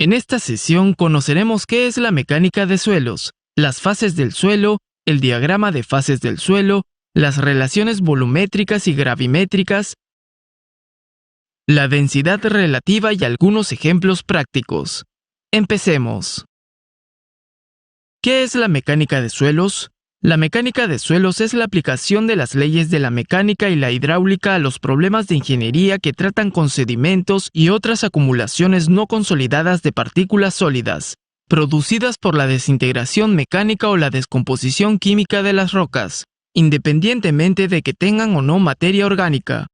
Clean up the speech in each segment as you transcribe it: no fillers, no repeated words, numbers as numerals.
En esta sesión conoceremos qué es la mecánica de suelos, las fases del suelo, el diagrama de fases del suelo, las relaciones volumétricas y gravimétricas, la densidad relativa y algunos ejemplos prácticos. Empecemos. ¿Qué es la mecánica de suelos? La mecánica de suelos es la aplicación de las leyes de la mecánica y la hidráulica a los problemas de ingeniería que tratan con sedimentos y otras acumulaciones no consolidadas de partículas sólidas, producidas por la desintegración mecánica o la descomposición química de las rocas, independientemente de que tengan o no materia orgánica.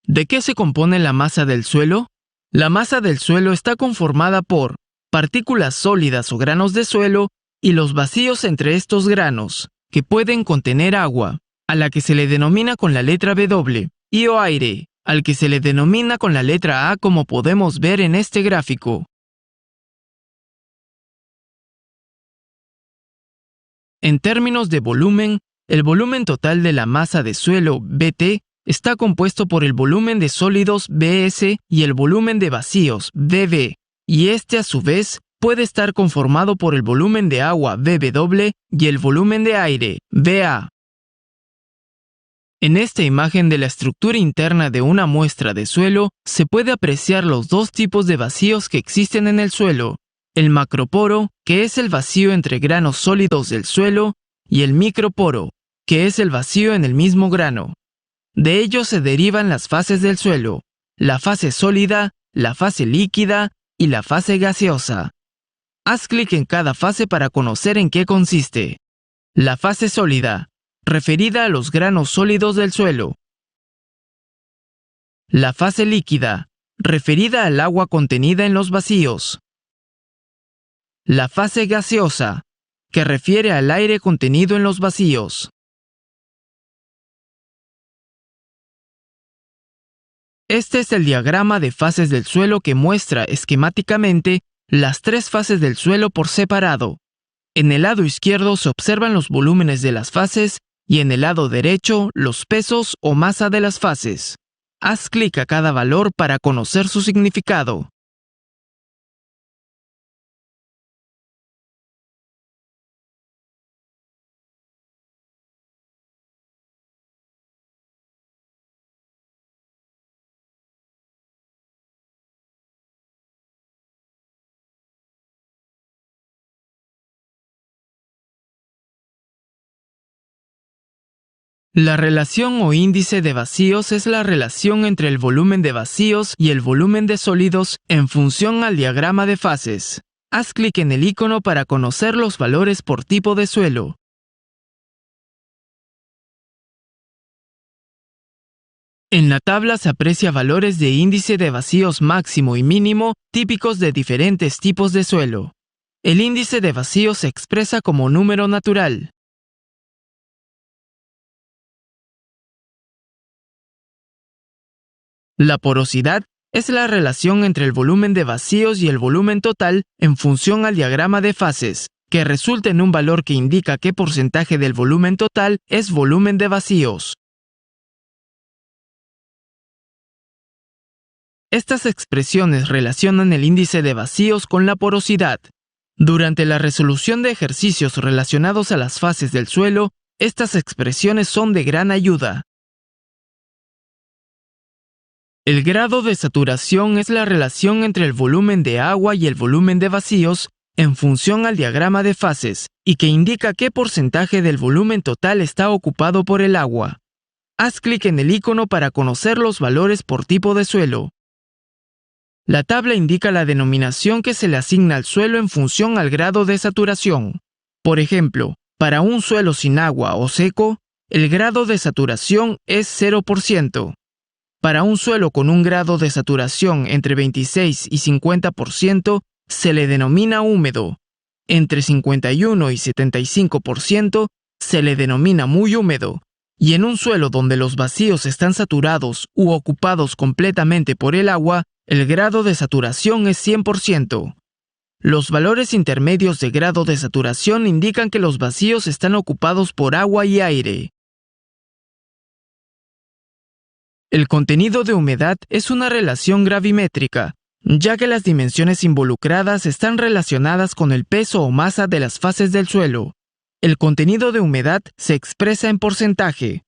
¿De qué se compone la masa del suelo? La masa del suelo está conformada por partículas sólidas o granos de suelo y los vacíos entre estos granos, que pueden contener agua, a la que se le denomina con la letra W, y o aire, al que se le denomina con la letra A, como podemos ver en este gráfico. En términos de volumen, el volumen total de la masa de suelo, BT, está compuesto por el volumen de sólidos, BS, y el volumen de vacíos, BV, y este a su vez puede estar conformado por el volumen de agua, BW, y el volumen de aire, BA. En esta imagen de la estructura interna de una muestra de suelo, se puede apreciar los dos tipos de vacíos que existen en el suelo: el macroporo, que es el vacío entre granos sólidos del suelo, y el microporo, que es el vacío en el mismo grano. De ellos se derivan las fases del suelo: la fase sólida, la fase líquida y la fase gaseosa. Haz clic en cada fase para conocer en qué consiste. La fase sólida, referida a los granos sólidos del suelo. La fase líquida, referida al agua contenida en los vacíos. La fase gaseosa, que refiere al aire contenido en los vacíos. Este es el diagrama de fases del suelo que muestra esquemáticamente las tres fases del suelo por separado. En el lado izquierdo se observan los volúmenes de las fases y en el lado derecho los pesos o masa de las fases. Haz clic a cada valor para conocer su significado. La relación o índice de vacíos es la relación entre el volumen de vacíos y el volumen de sólidos en función al diagrama de fases. Haz clic en el icono para conocer los valores por tipo de suelo. En la tabla se aprecia valores de índice de vacíos máximo y mínimo típicos de diferentes tipos de suelo. El índice de vacíos se expresa como número natural. La porosidad es la relación entre el volumen de vacíos y el volumen total en función al diagrama de fases, que resulta en un valor que indica qué porcentaje del volumen total es volumen de vacíos. Estas expresiones relacionan el índice de vacíos con la porosidad. Durante la resolución de ejercicios relacionados a las fases del suelo, estas expresiones son de gran ayuda. El grado de saturación es la relación entre el volumen de agua y el volumen de vacíos en función al diagrama de fases y que indica qué porcentaje del volumen total está ocupado por el agua. Haz clic en el icono para conocer los valores por tipo de suelo. La tabla indica la denominación que se le asigna al suelo en función al grado de saturación. Por ejemplo, para un suelo sin agua o seco, el grado de saturación es 0%. Para un suelo con un grado de saturación entre 26 y 50%, se le denomina húmedo. Entre 51 y 75% se le denomina muy húmedo. Y en un suelo donde los vacíos están saturados u ocupados completamente por el agua, el grado de saturación es 100%. Los valores intermedios de grado de saturación indican que los vacíos están ocupados por agua y aire. El contenido de humedad es una relación gravimétrica, ya que las dimensiones involucradas están relacionadas con el peso o masa de las fases del suelo. El contenido de humedad se expresa en porcentaje.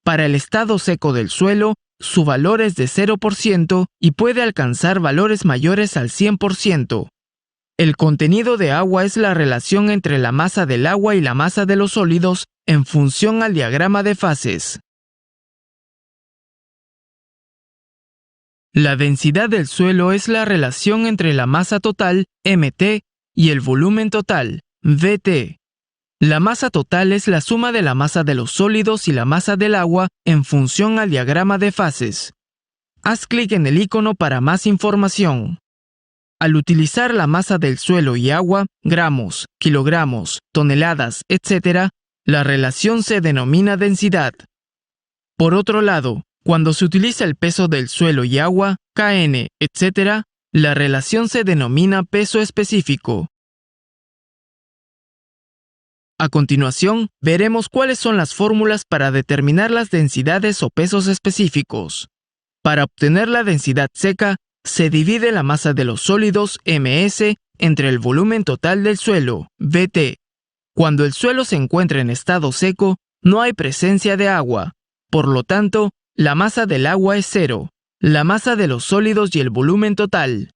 Para el estado seco del suelo, su valor es de 0% y puede alcanzar valores mayores al 100%. El contenido de agua es la relación entre la masa del agua y la masa de los sólidos en función al diagrama de fases. La densidad del suelo es la relación entre la masa total, MT, y el volumen total, VT. La masa total es la suma de la masa de los sólidos y la masa del agua en función al diagrama de fases. Haz clic en el icono para más información. Al utilizar la masa del suelo y agua, gramos, kilogramos, toneladas, etc., la relación se denomina densidad. Por otro lado, cuando se utiliza el peso del suelo y agua, kN, etc., la relación se denomina peso específico. A continuación, veremos cuáles son las fórmulas para determinar las densidades o pesos específicos. Para obtener la densidad seca, se divide la masa de los sólidos, ms, entre el volumen total del suelo, vt. Cuando el suelo se encuentra en estado seco, no hay presencia de agua. Por lo tanto, la masa del agua es 0, la masa de los sólidos y el volumen total.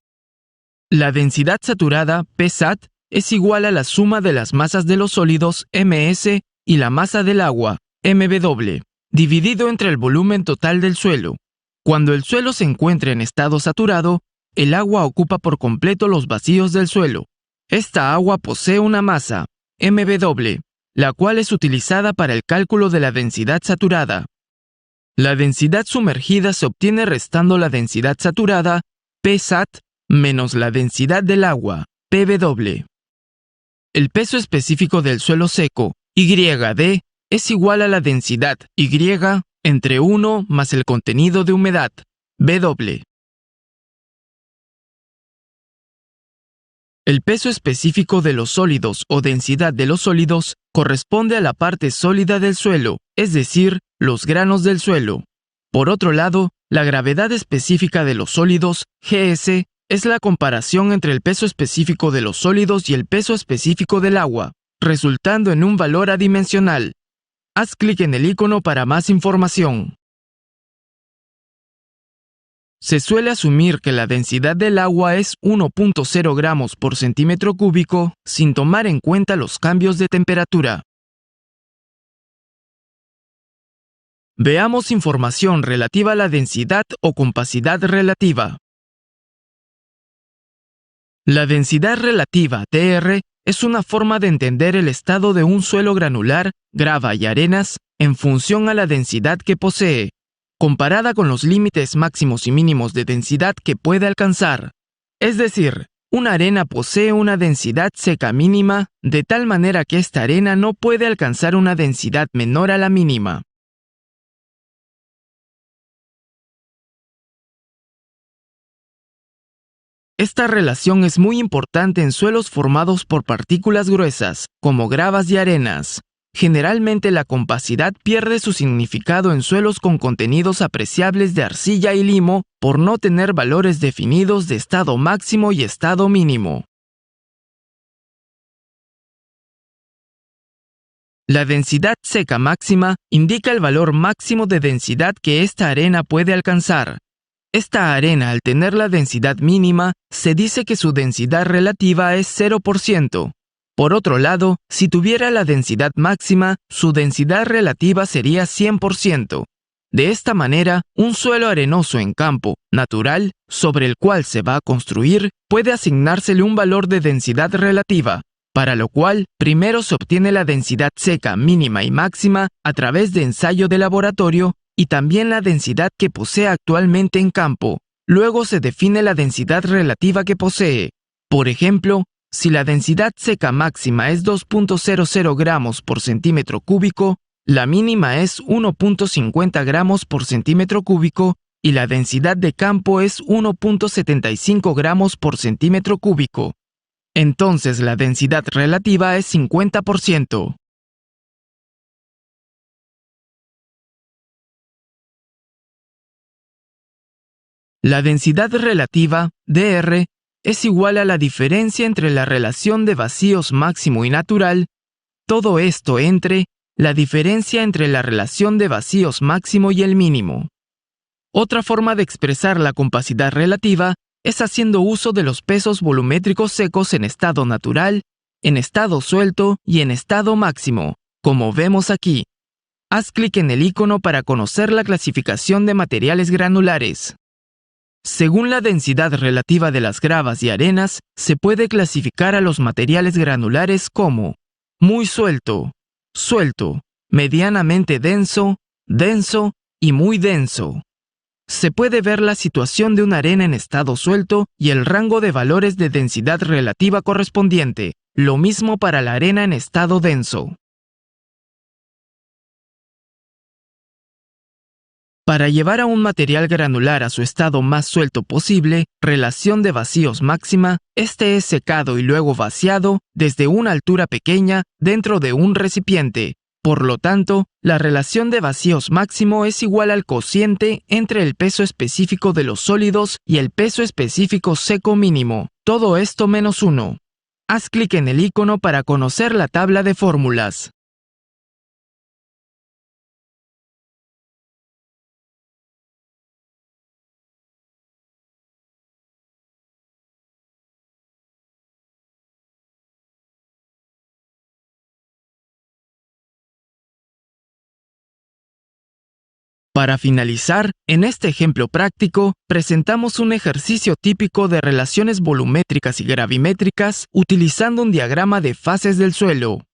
La densidad saturada, Psat, es igual a la suma de las masas de los sólidos, ms, y la masa del agua, mw, dividido entre el volumen total del suelo. Cuando el suelo se encuentra en estado saturado, el agua ocupa por completo los vacíos del suelo. Esta agua posee una masa, mw, la cual es utilizada para el cálculo de la densidad saturada. La densidad sumergida se obtiene restando la densidad saturada, Psat, menos la densidad del agua, Pw. El peso específico del suelo seco, YD, es igual a la densidad Y entre 1 más el contenido de humedad, W. El peso específico de los sólidos o densidad de los sólidos corresponde a la parte sólida del suelo, es decir, los granos del suelo. Por otro lado, la gravedad específica de los sólidos, GS, es la comparación entre el peso específico de los sólidos y el peso específico del agua, resultando en un valor adimensional. Haz clic en el icono para más información. Se suele asumir que la densidad del agua es 1.0 gramos por centímetro cúbico sin tomar en cuenta los cambios de temperatura. Veamos información relativa a la densidad o compacidad relativa. La densidad relativa, dr, es una forma de entender el estado de un suelo granular, grava y arenas en función a la densidad que posee, comparada con los límites máximos y mínimos de densidad que puede alcanzar. Es decir, una arena posee una densidad seca mínima, de tal manera que esta arena no puede alcanzar una densidad menor a la mínima. Esta relación es muy importante en suelos formados por partículas gruesas, como gravas y arenas. Generalmente la compacidad pierde su significado en suelos con contenidos apreciables de arcilla y limo por no tener valores definidos de estado máximo y estado mínimo. La densidad seca máxima indica el valor máximo de densidad que esta arena puede alcanzar. Esta arena, al tener la densidad mínima, se dice que su densidad relativa es 0%. Por otro lado, si tuviera la densidad máxima, su densidad relativa sería 100%. De esta manera, un suelo arenoso en campo, natural, sobre el cual se va a construir, puede asignársele un valor de densidad relativa, para lo cual primero se obtiene la densidad seca mínima y máxima a través de ensayo de laboratorio y también la densidad que posee actualmente en campo. Luego se define la densidad relativa que posee. Por ejemplo, si la densidad seca máxima es 2.00 gramos por centímetro cúbico, la mínima es 1.50 gramos por centímetro cúbico y la densidad de campo es 1.75 gramos por centímetro cúbico. Entonces la densidad relativa es 50%. La densidad relativa, dr, es igual a la diferencia entre la relación de vacíos máximo y natural, todo esto entre la diferencia entre la relación de vacíos máximo y el mínimo. Otra forma de expresar la compacidad relativa es haciendo uso de los pesos volumétricos secos en estado natural, en estado suelto y en estado máximo, como vemos aquí. Haz clic en el icono para conocer la clasificación de materiales granulares. Según la densidad relativa de las gravas y arenas, se puede clasificar a los materiales granulares como muy suelto, suelto, medianamente denso, denso y muy denso. Se puede ver la situación de una arena en estado suelto y el rango de valores de densidad relativa correspondiente, lo mismo para la arena en estado denso. Para llevar a un material granular a su estado más suelto posible, relación de vacíos máxima, este es secado y luego vaciado desde una altura pequeña dentro de un recipiente. Por lo tanto, la relación de vacíos máximo es igual al cociente entre el peso específico de los sólidos y el peso específico seco mínimo, todo esto menos 1. Haz clic en el icono para conocer la tabla de fórmulas. Para finalizar, en este ejemplo práctico, presentamos un ejercicio típico de relaciones volumétricas y gravimétricas utilizando un diagrama de fases del suelo.